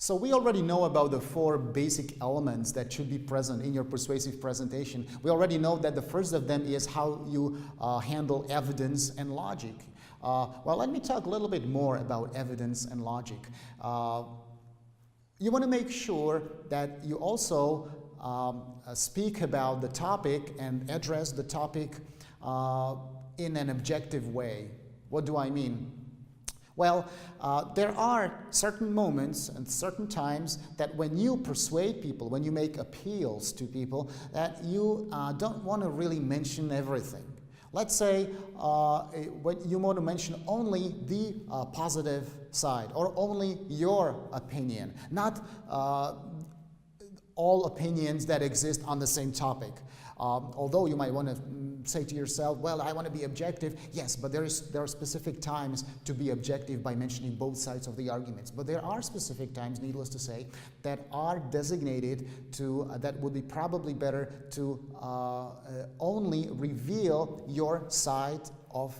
So we already know about the four basic elements that should be present in your persuasive presentation. We already know that the first of them is how you handle evidence and logic. Well, let me talk a little bit more about evidence and logic. You want to make sure that you also speak about the topic and address the topic in an objective way. What do I mean? Well, there are certain moments and certain times that when you persuade people, when you make appeals to people, that you don't want to really mention everything. Let's say when you want to mention only the positive side or only your opinion, not all opinions that exist on the same topic. Although you might want to say to yourself, well, I want to be objective. Yes, but there are specific times to be objective by mentioning both sides of the arguments. But there are specific times, needless to say, that are designated to, that would be probably better to only reveal your side of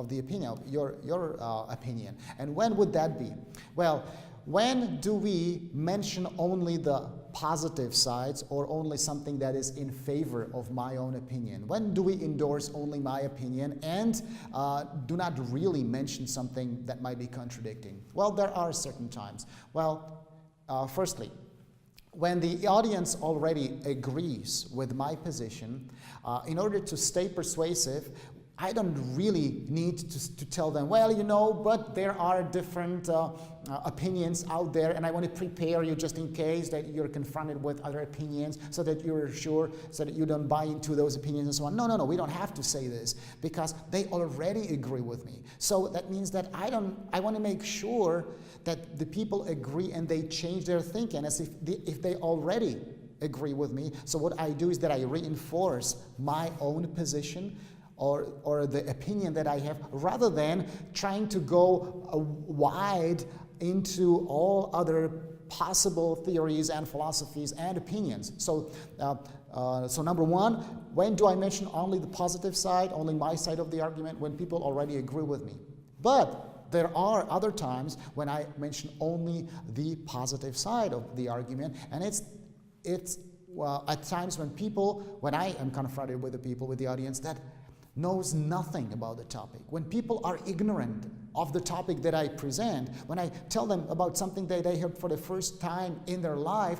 the opinion, your opinion. And when would that be? Well, when do we mention only the positive sides or only something that is in favor of my own opinion? When do we endorse only my opinion and do not really mention something that might be contradicting? Well, there are certain times. Well, firstly, when the audience already agrees with my position, in order to stay persuasive, I don't really need to tell them, well, you know, but there are different opinions out there, and I want to prepare you just in case that you're confronted with other opinions so that you're sure, so that you don't buy into those opinions and so on. No, we don't have to say this because they already agree with me. So that means that I want to make sure that the people agree and they change their thinking as if they already agree with me. So what I do is that I reinforce my own position or the opinion that I have, rather than trying to go wide into all other possible theories and philosophies and opinions. So, so number one, when do I mention only the positive side, only my side of the argument? When people already agree with me. But there are other times when I mention only the positive side of the argument, and it's well, at times when I am confronted with the people, with the audience that knows nothing about the topic, when people are ignorant of the topic that I present, when I tell them about something that they heard for the first time in their life,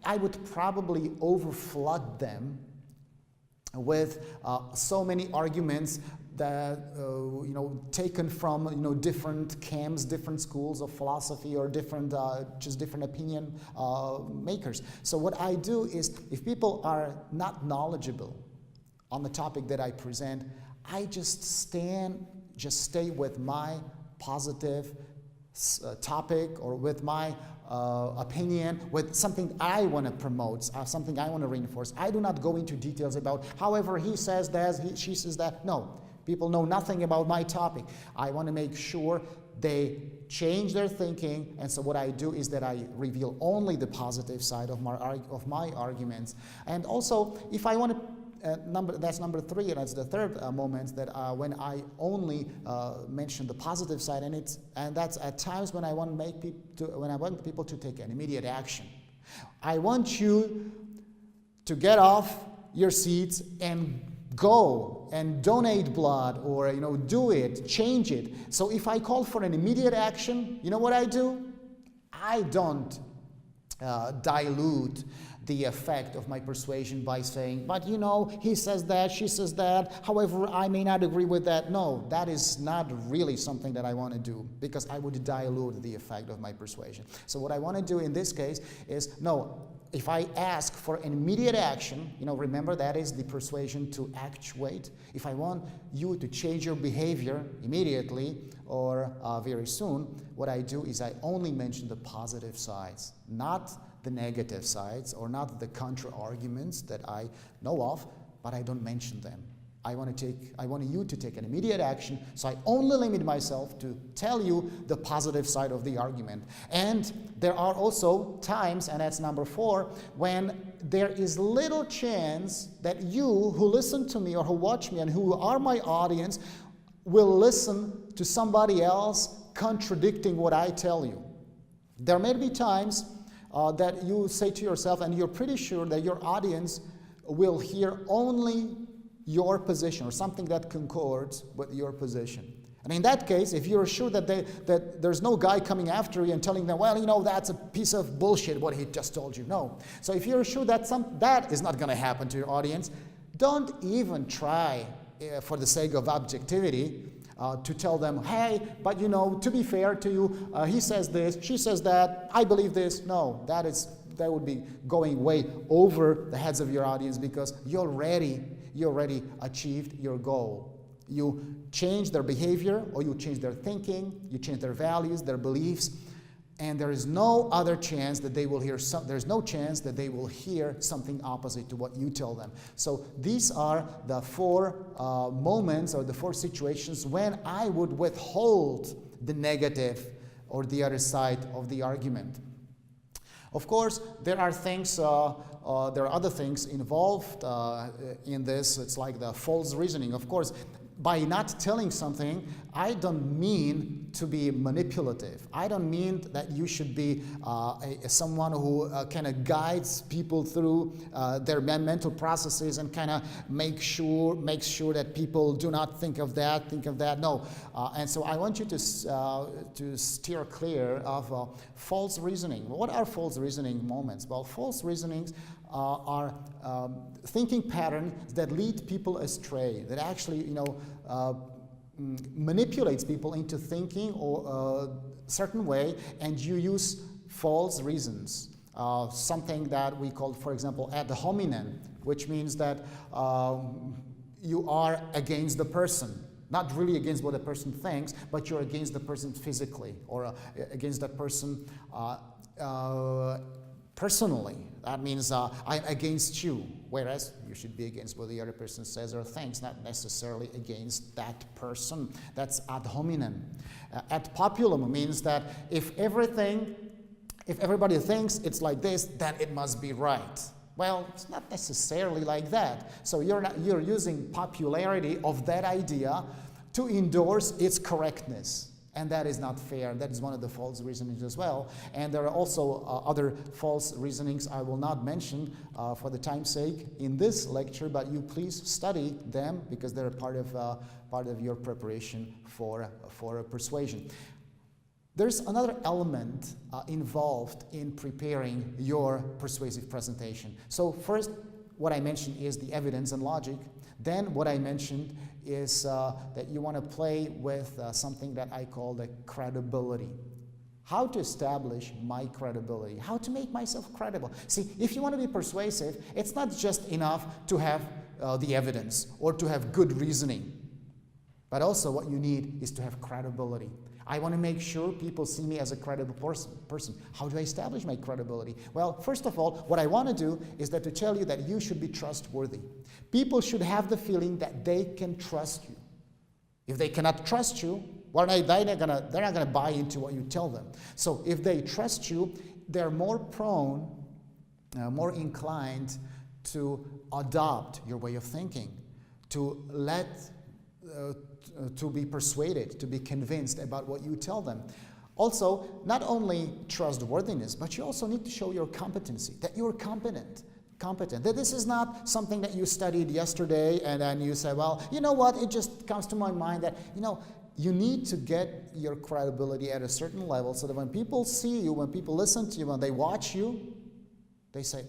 I would probably overflood them with so many arguments that taken from different camps, different schools of philosophy, or different opinion makers. So what I do is, if people are not knowledgeable on the topic that I present, I just stay with my positive topic, or with my opinion, with something I want to promote, something I want to reinforce. I do not go into details about, however, he says that, she says that. No, people know nothing about my topic. I want to make sure they change their thinking, and so what I do is that I reveal only the positive side of my arguments. And also, if I want to that's number three, and that's the third moment, that when I only mention the positive side, and that's at times when I want people to take an immediate action. I want you to get off your seats and go and donate blood, or do it, change it. So if I call for an immediate action, you know what I do? I don't dilute the effect of my persuasion by saying, but he says that, she says that, however, I may not agree with that. No, that is not really something that I want to do, because I would dilute the effect of my persuasion. So what I want to do in this case is, no, if I ask for an immediate action, remember that is the persuasion to actuate. If I want you to change your behavior immediately or very soon, what I do is I only mention the positive sides, not the negative sides, or not the counter-arguments that I know of, but I don't mention them. I want you to take an immediate action, so I only limit myself to tell you the positive side of the argument. And there are also times, and that's number 4, when there is little chance that you who listen to me or who watch me and who are my audience will listen to somebody else contradicting what I tell you. There may be times that you say to yourself, and you're pretty sure that your audience will hear only your position or something that concords with your position. And in that case, if you're sure that there's no guy coming after you and telling them, well, you know, that's a piece of bullshit what he just told you. No. So if you're sure that that is not going to happen to your audience, don't even try, for the sake of objectivity, to tell them, hey, but you know, to be fair to you, he says this, she says that, I believe this. No, that would be going way over the heads of your audience, because you already achieved your goal. You change their behavior, or you change their thinking, you change their values, their beliefs, and there is no other chance that they will hear there's no chance that they will hear something opposite to what you tell them. So these are the 4 moments, or the 4 situations when I would withhold the negative or the other side of the argument. Of course, there are things, there are other things involved in this. It's like the false reasoning. Of course, by not telling something, I don't mean to be manipulative. I don't mean that you should be someone who kind of guides people through their mental processes and kind of makes sure that people do not think of that. No. And so I want you to steer clear of false reasoning. What are false reasoning moments? Well, false reasonings are thinking patterns that lead people astray, that actually, manipulates people into thinking a certain way, and you use false reasons. Something that we call, for example, ad hominem, which means that you are against the person. Not really against what the person thinks, but you're against the person physically, or against that person personally. That means I'm against you, whereas you should be against what the other person says or thinks, not necessarily against that person. That's ad hominem. Ad populum means that if everybody thinks it's like this, then it must be right. Well, it's not necessarily like that. So you're using popularity of that idea to endorse its correctness. And that is not fair. That is one of the false reasonings as well. And there are also other false reasonings I will not mention for the time's sake in this lecture, but you please study them, because they're part of your preparation for persuasion. There's another element involved in preparing your persuasive presentation. So first, what I mentioned is the evidence and logic. Then what I mentioned is that you want to play with something that I call the credibility. How to establish my credibility, how to make myself credible. See, if you want to be persuasive, it's not just enough to have the evidence or to have good reasoning, but also what you need is to have credibility. I want to make sure people see me as a credible person. How do I establish my credibility? Well, first of all, what I want to do is to tell you that you should be trustworthy. People should have the feeling that they can trust you. If they cannot trust you, well, they're not going to buy into what you tell them. So if they trust you, they're more prone, more inclined to adopt your way of thinking, to be persuaded, to be convinced about what you tell them. Also, not only trustworthiness, but you also need to show your competency, that you're competent, that this is not something that you studied yesterday and then you say, well, you know what, it just comes to my mind that, you need to get your credibility at a certain level so that when people see you, when people listen to you, when they watch you, they say,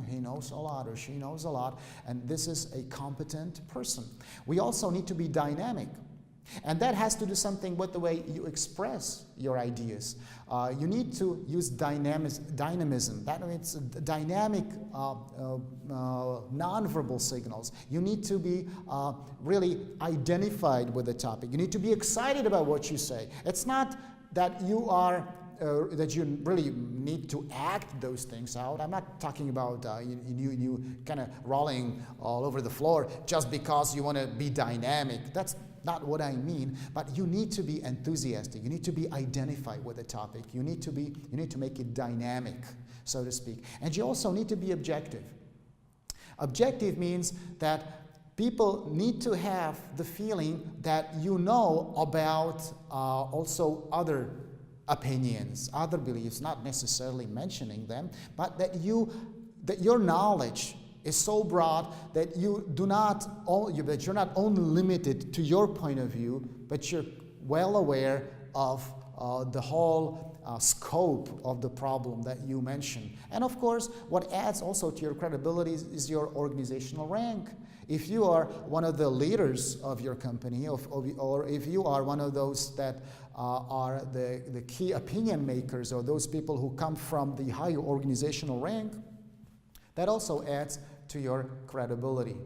he knows a lot or she knows a lot, and this is a competent person. We also need to be dynamic. And that has to do something with the way you express your ideas. You need to use dynamism. That means dynamic nonverbal signals. You need to be really identified with the topic. You need to be excited about what you say. It's not that you are that you really need to act those things out. I'm not talking about you kind of rolling all over the floor just because you want to be dynamic. That's not what I mean, but you need to be enthusiastic. You need to be identified with the topic. You need to make it dynamic, so to speak. And you also need to be objective. Objective means that people need to have the feeling that you know about also other opinions, other beliefs, not necessarily mentioning them, but that your knowledge is so broad that you're not only limited to your point of view, but you're well aware of the whole scope of the problem that you mentioned. And of course, what adds also to your credibility is your organizational rank. If you are one of the leaders of your company, or if you are one of those that are the key opinion makers, or those people who come from the higher organizational rank, that also adds to your credibility.